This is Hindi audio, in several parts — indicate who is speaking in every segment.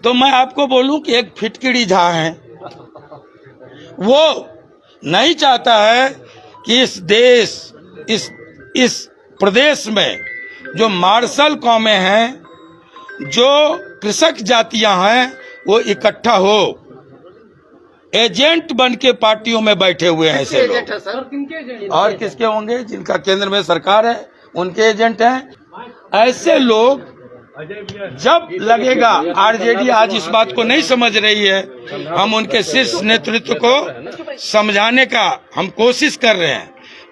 Speaker 1: तो मैं आपको बोलूं कि एक फिटकिड़ी झा है, वो नहीं चाहता है कि इस देश इस प्रदेश में जो मार्शल कौमें हैं, जो कृषक जातियां हैं, वो इकट्ठा हो। एजेंट बन के पार्टियों में बैठे हुए हैं ऐसे लोग। और किसके होंगे? जिनका केंद्र में सरकार है उनके एजेंट हैं। ऐसे लोग जब लगेगा, आरजेडी आज इस बात को नहीं समझ रही है, हम उनके शीर्ष नेतृत्व को समझाने का हम कोशिश कर रहे हैं।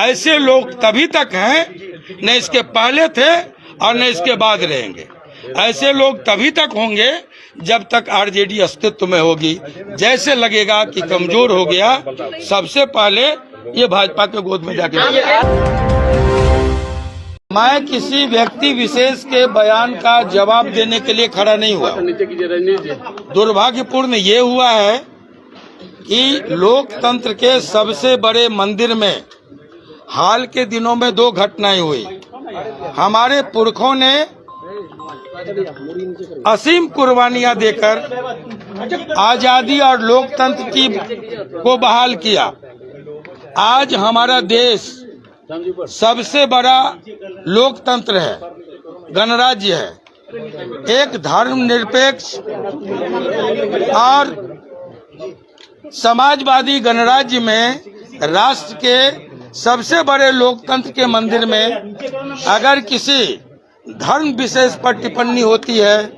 Speaker 1: ऐसे लोग तभी तक हैं, न इसके पहले थे और न इसके बाद रहेंगे। ऐसे लोग तभी तक होंगे जब तक आरजेडी अस्तित्व में होगी। जैसे लगेगा कि कमजोर हो गया, सबसे पहले ये भाजपा के गोद में जाके। मैं किसी व्यक्ति विशेष के बयान का जवाब देने के लिए खड़ा नहीं हुआ। दुर्भाग्यपूर्ण ये हुआ है कि लोकतंत्र के सबसे बड़े मंदिर में हाल के दिनों में 2 घटनाएं हुई। हमारे पुरखों ने असीम कुर्बानियां देकर आजादी और लोकतंत्र को बहाल किया। आज हमारा देश सबसे बड़ा लोकतंत्र है, गणराज्य है। एक धर्मनिरपेक्ष और समाजवादी गणराज्य में राष्ट्र के सबसे बड़े लोकतंत्र के मंदिर में अगर किसी धर्म विशेष पर टिप्पणी होती है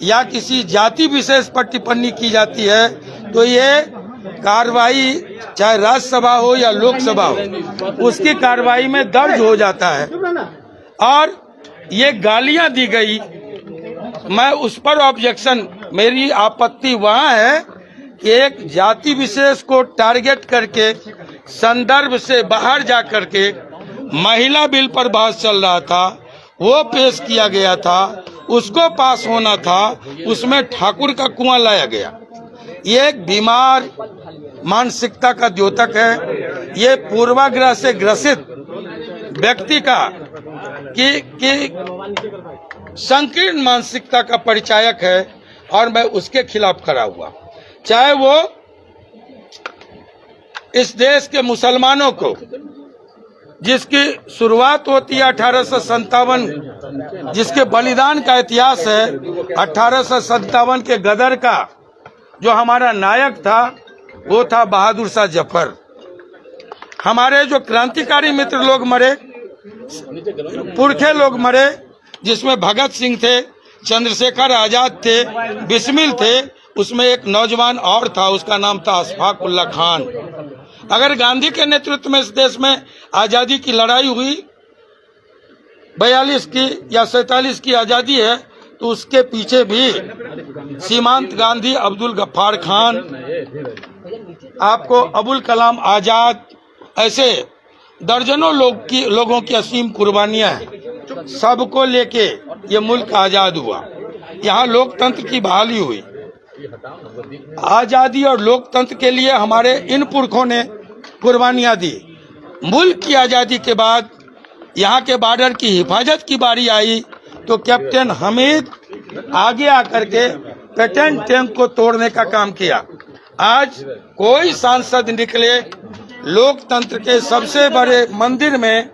Speaker 1: या किसी जाति विशेष पर टिप्पणी की जाती है, तो ये कार्रवाई चाहे राज्यसभा हो या लोकसभा हो, उसकी कार्रवाई में दर्ज हो जाता है। और ये गालियां दी गई, मैं उस पर ऑब्जेक्शन, मेरी आपत्ति वहां है कि एक जाति विशेष को टारगेट करके संदर्भ से बाहर जा करके महिला बिल पर बहस चल रहा था, वो पेश किया गया था, उसको पास होना था, उसमें ठाकुर का कुआं लाया गया। ये एक बीमार मानसिकता का द्योतक है। ये पूर्वाग्रह से ग्रसित व्यक्ति का कि संकीर्ण मानसिकता का परिचायक है और मैं उसके खिलाफ खड़ा हुआ। चाहे वो इस देश के मुसलमानों को, जिसकी शुरुआत होती है 1857, जिसके बलिदान का इतिहास है, 1857 के गदर का जो हमारा नायक था वो था बहादुर शाह जफर। हमारे जो क्रांतिकारी मित्र लोग मरे, पुरखे लोग मरे, जिसमें भगत सिंह थे, चंद्रशेखर आजाद थे, बिस्मिल थे, उसमें एक नौजवान और था, उसका नाम था अशफाक उल्लाह खान। अगर गांधी के नेतृत्व में इस देश में आजादी की लड़ाई हुई, 42 की या 47 की आजादी है, तो उसके पीछे भी सीमांत गांधी, अब्दुल गफ्फार खान, आपको अबुल कलाम आजाद, ऐसे दर्जनों लोगों की असीम कुर्बानियां हैं। सबको लेके ये मुल्क आजाद हुआ। यहाँ लोकतंत्र की बहाली हुई। आजादी और लोकतंत्र के लिए हमारे इन पुरखों ने कुर्बानियां दी। मुल्क की आजादी के बाद यहाँ के बॉर्डर की हिफाजत की बारी आई तो कैप्टन हमीद आगे आकर के पेटेंट टैंक को तोड़ने का काम किया। आज कोई सांसद निकले लोकतंत्र के सबसे बड़े मंदिर में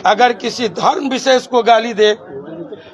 Speaker 1: अगर किसी धर्म विशेष को गाली दे,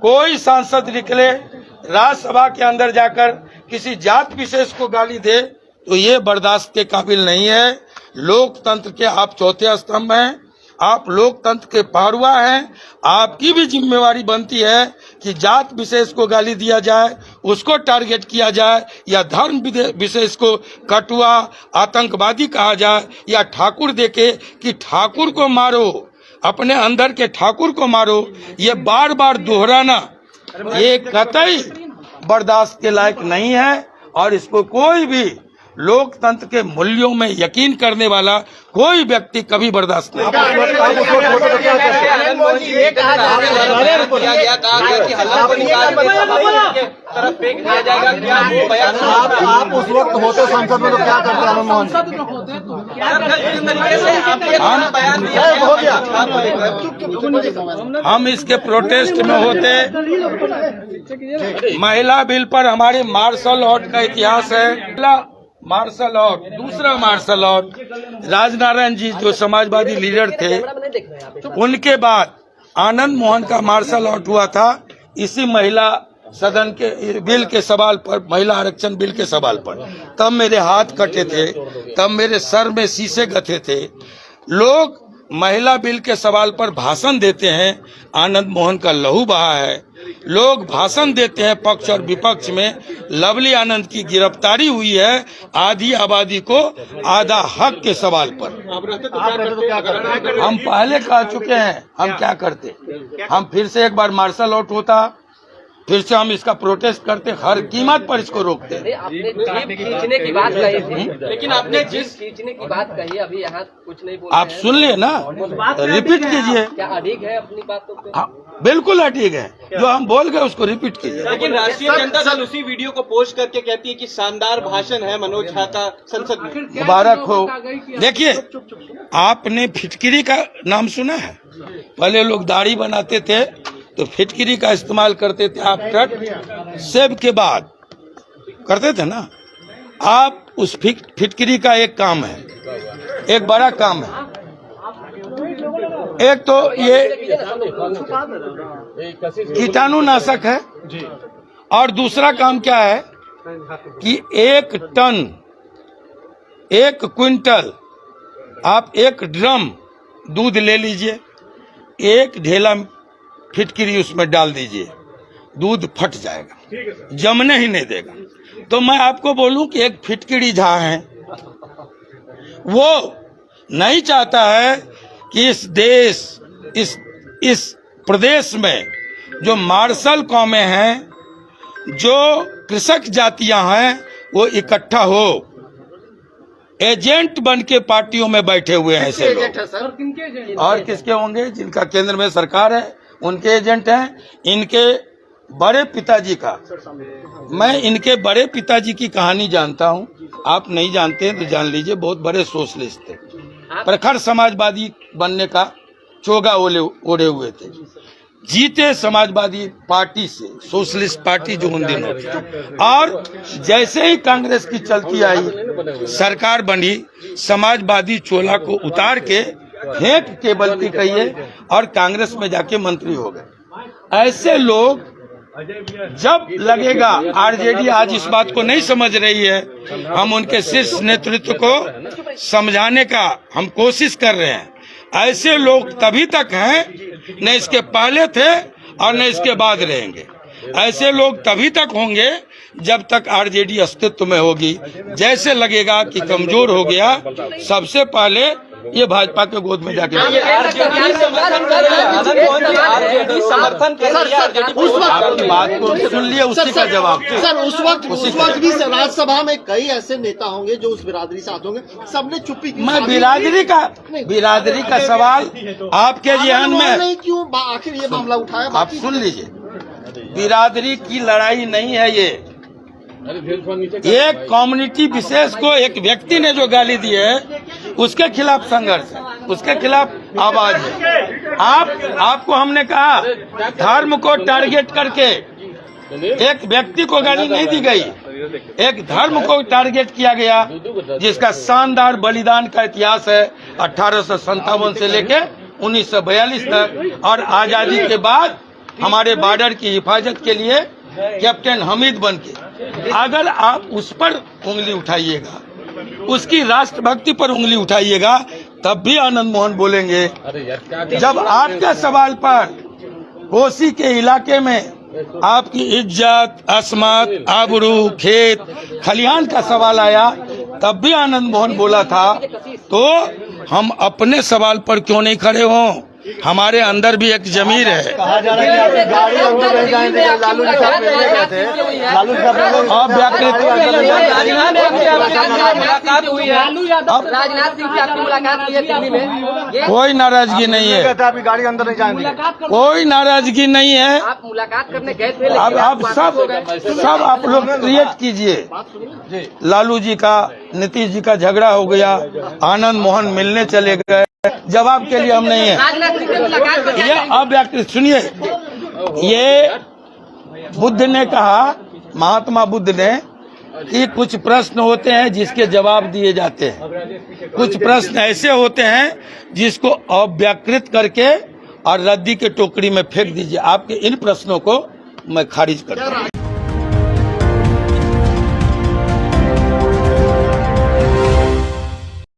Speaker 1: कोई सांसद निकले राज्यसभा के अंदर जाकर किसी जात विशेष को गाली दे, तो ये बर्दाश्त के काबिल नहीं है। लोकतंत्र के आप चौथे स्तंभ हैं, आप लोकतंत्र के पहरुआ हैं। आपकी भी जिम्मेवारी बनती है कि जात विशेष को गाली दिया जाए, उसको टारगेट किया जाए, या धर्म विशेष को कटुआ आतंकवादी कहा जाए, या ठाकुर देखे कि ठाकुर को मारो, अपने अंदर के ठाकुर को मारो। ये बार बार दोहराना ये कतई बर्दाश्त के लायक नहीं है और इसको कोई भी लोकतंत्र के मूल्यों में यकीन करने वाला कोई व्यक्ति कभी बर्दाश्त नहीं।
Speaker 2: आप उस वक्त होते सांसद में तो क्या करते हैं?
Speaker 1: हम इसके प्रोटेस्ट में होते। महिला बिल पर हमारे मार्शल आर्ट का इतिहास है। पहला मार्शल आर्ट, दूसरा मार्शल आर्ट राजनारायण जी जो समाजवादी लीडर थे, उनके बाद आनंद मोहन का मार्शल आर्ट हुआ था इसी महिला सदन के बिल के सवाल पर, महिला आरक्षण बिल के सवाल पर। तब मेरे हाथ कटे थे, तब मेरे सर में शीशे गथे थे। लोग महिला बिल के सवाल पर भाषण देते हैं, आनंद मोहन का लहू बहा है। लोग भाषण देते हैं पक्ष और विपक्ष में। लवली आनंद की गिरफ्तारी हुई है आधी आबादी को आधा हक के सवाल पर। हम पहले कह चुके हैं हम क्या करते। हम फिर से एक बार मार्शल आर्ट होता, फिर से हम इसका प्रोटेस्ट करते, हर कीमत पर इसको रोकते।
Speaker 2: आपने जीप खींचने की बात कही थी, लेकिन आपने जिस खींचने की बात कही अभी यहाँ कुछ नहीं बोल।
Speaker 1: आप सुन लिए ना, रिपीट कीजिए।
Speaker 2: क्या अड़िग है अपनी बातों पे?
Speaker 1: बिल्कुल अड़िग है, जो हम बोल गए उसको रिपीट कीजिए।
Speaker 3: लेकिन राष्ट्रीय जनता दल उसी वीडियो को पोस्ट करके कहती है कि शानदार भाषण है मनोज झा का संसद में।
Speaker 1: मुबारक हो। देखिए, आपने फिटकिरी का नाम सुना है? पहले लोग दाढ़ी बनाते थे तो फिटकिरी का इस्तेमाल करते थे। आप कट सेब के बाद करते थे ना। आप उस फिटकिरी का एक काम है, एक बड़ा काम है। एक तो ये कीटाणुनाशक है और दूसरा काम क्या है कि 1 टन 1 क्विंटल आप 1 ड्रम दूध ले लीजिए, 1 ढेला फिटकिरी उसमें डाल दीजिए, दूध फट जाएगा, जमने ही नहीं देगा। तो मैं आपको बोलूं कि एक फिटकिरी झा है, वो नहीं चाहता है कि इस देश इस प्रदेश में जो मार्शल कौमें हैं, जो कृषक जातियां हैं, वो इकट्ठा हो। एजेंट बन के पार्टियों में बैठे हुए हैं ऐसे लोग। और किसके होंगे? जिनका केंद्र में सरकार है उनके एजेंट हैं। इनके बड़े पिताजी का, मैं इनके बड़े पिताजी की कहानी जानता हूं, आप नहीं जानते हैं तो जान लीजिए। बहुत बड़े सोशलिस्ट थे, प्रखर समाजवादी बनने का चोगा ओढ़े हुए थे। जीते समाजवादी पार्टी से, सोशलिस्ट पार्टी जो उन दिनों थी। और जैसे ही कांग्रेस की चलती आई, सरकार बनी, समाजवादी चोला को उतार के फेंक के बल्कि कहिए और कांग्रेस में जाके मंत्री हो गए। ऐसे लोग जब लगेगा, आरजेडी आज इस बात को नहीं समझ रही है, हम उनके शीर्ष नेतृत्व को समझाने का हम कोशिश कर रहे हैं। ऐसे लोग तभी तक हैं, न इसके पहले थे और न इसके बाद रहेंगे। ऐसे लोग तभी तक होंगे जब तक आरजेडी अस्तित्व में होगी। जैसे लगेगा कि कमजोर हो गया, सबसे पहले ये भाजपा के गोद में जाके आपकी बात को सुन लिए, उसी का जवाब।
Speaker 4: सर उस वक्त भी राज्यसभा में कई ऐसे नेता होंगे जो उस बिरादरी से आते होंगे, सबने चुप्पी की।
Speaker 1: मैं बिरादरी का सवाल आपके जहन में
Speaker 4: नहीं, क्यों आखिर ये मामला उठाया?
Speaker 1: आप सुन लीजिए, बिरादरी की लड़ाई नहीं है ये। एक कम्युनिटी विशेष को एक व्यक्ति ने जो गाली दी है, उसके खिलाफ संघर्ष है, उसके खिलाफ आवाज है। आपको हमने कहा धर्म को टारगेट करके एक व्यक्ति को गाली नहीं दी गई, एक धर्म को टारगेट किया गया जिसका शानदार बलिदान का इतिहास है 1857 से लेके 1942 तक। और आजादी के बाद हमारे बॉर्डर की हिफाजत के लिए कैप्टन हमीद बन के, अगर आप उस पर उंगली उठाइएगा, उसकी राष्ट्रभक्ति पर उंगली उठाइएगा, तब भी आनंद मोहन बोलेंगे। जब आपके सवाल पर कोसी के इलाके में आपकी इज्जत, अस्मत, आबरू, खेत खलिहान का सवाल आया, तब भी आनंद मोहन बोला था। तो हम अपने सवाल पर क्यों नहीं खड़े हों? हमारे अंदर भी एक जमीर है।
Speaker 4: कहा जा रहा है कि आपकी गाड़ी अंदर नहीं जाएंगे, लालू जी साहब मिलने गए थे, लालू जी साहब
Speaker 1: आप व्याकृत
Speaker 2: राजनाथ सिंह से आपकी मुलाकात हुई है दिल्ली में, ये
Speaker 1: कोई नाराजगी नहीं है,
Speaker 4: आपकी गाड़ी अंदर नहीं जाएंगे।
Speaker 1: कोई नाराजगी नहीं है।
Speaker 2: आप मुलाकात करने गए थे,
Speaker 1: अब
Speaker 2: लेकिन
Speaker 1: आप सब आप लोग क्रिएट कीजिए। लालू जी का नीतीश जी का झगड़ा हो गया, आनंद मोहन मिलने चले गए, जवाब के लिए हम नहीं है।
Speaker 2: राजनाथ सिंह से मुलाकात कर
Speaker 1: ये अव्याकृत सुनिए, ये बुद्ध ने कहा, महात्मा बुद्ध ने, कि कुछ प्रश्न होते हैं जिसके जवाब दिए जाते हैं, कुछ प्रश्न ऐसे होते हैं जिसको अव्याकृत करके और रद्दी के टोकरी में फेंक दीजिए। आपके इन प्रश्नों को मैं खारिज करता हूँ।